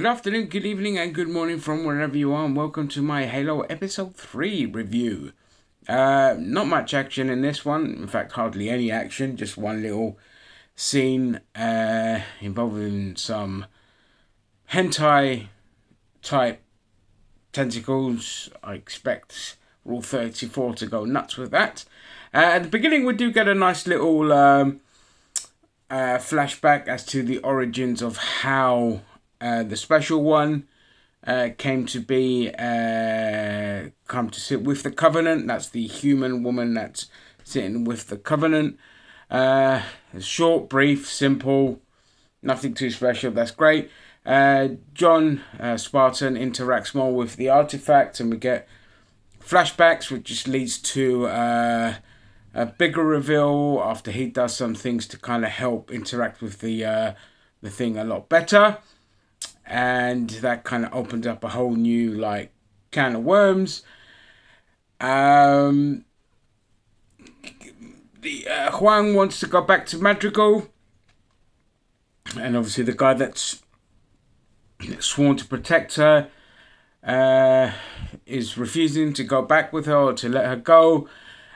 Good afternoon, good evening, and good morning from wherever you are, and welcome to my Halo Episode 3 review. Not much action in this one, in fact hardly any action, just one little scene involving some hentai type tentacles. I expect Rule 34 to go nuts with that. At the beginning we do get a nice little flashback as to the origins of how the special one came to be, come to sit with the Covenant. That's the human woman that's sitting with the Covenant. It's short, brief, simple, nothing too special. That's great. John Spartan interacts more with the artifact, and we get flashbacks, which just leads to a bigger reveal after he does some things to kind of help interact with the thing a lot better. And that kind of opens up a whole new can of worms. Huang wants to go back to Madrigal, and obviously the guy that's sworn to protect her is refusing to go back with her or to let her go.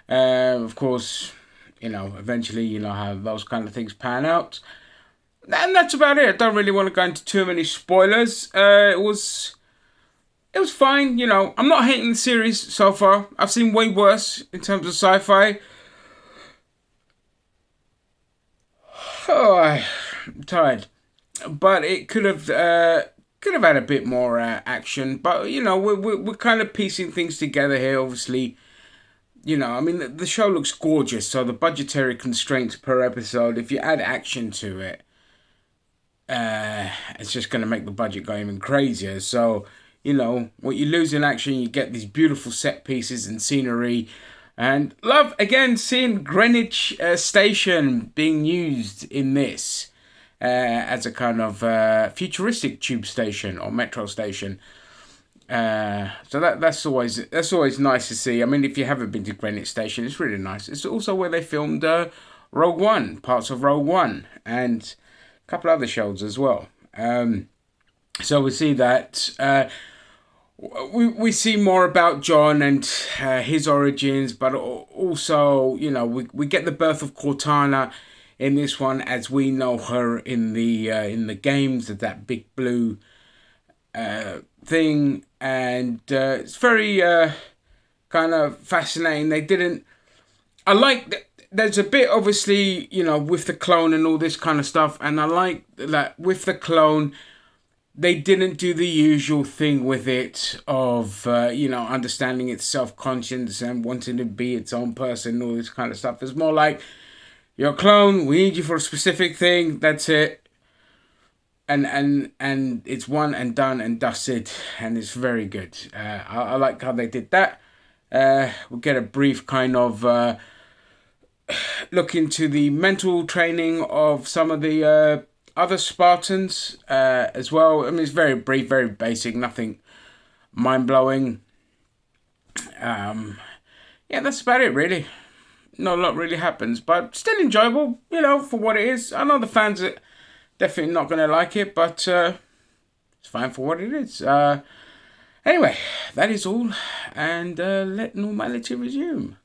Of course, eventually, how those kind of things pan out. And that's about it. I don't really want to go into too many spoilers. It was fine, I'm not hating the series so far. I've seen way worse in terms of sci-fi. Oh, I'm tired. But it could have had a bit more action. But, we're kind of piecing things together here, obviously. The show looks gorgeous. So the budgetary constraints per episode, if you add action to it, it's just going to make the budget go even crazier. So, what you lose in action, you get these beautiful set pieces and scenery. And love, again, seeing Greenwich Station being used in this as a kind of futuristic tube station or metro station. So that's always nice to see. I mean, if you haven't been to Greenwich Station, it's really nice. It's also where they filmed Rogue One, parts of Rogue One, and a couple other shows as well. So we see that we see more about John and his origins, but also we get the birth of Cortana in this one as we know her in the games, of that big blue thing, and it's very kind of fascinating. I like that. There's a bit, obviously, with the clone and all this kind of stuff. And I like that with the clone, they didn't do the usual thing with it of, understanding its self-conscience and wanting to be its own person and all this kind of stuff. It's more like, you're a clone, we need you for a specific thing, that's it. And it's one and done and dusted. And it's very good. I like how they did that. We'll get a brief kind of look into the mental training of some of the other Spartans as well. I mean, it's very brief, very basic, nothing mind-blowing. That's about it, really. Not a lot really happens, but still enjoyable, for what it is. I know the fans are definitely not going to like it, but it's fine for what it is. Anyway, that is all, and let normality resume.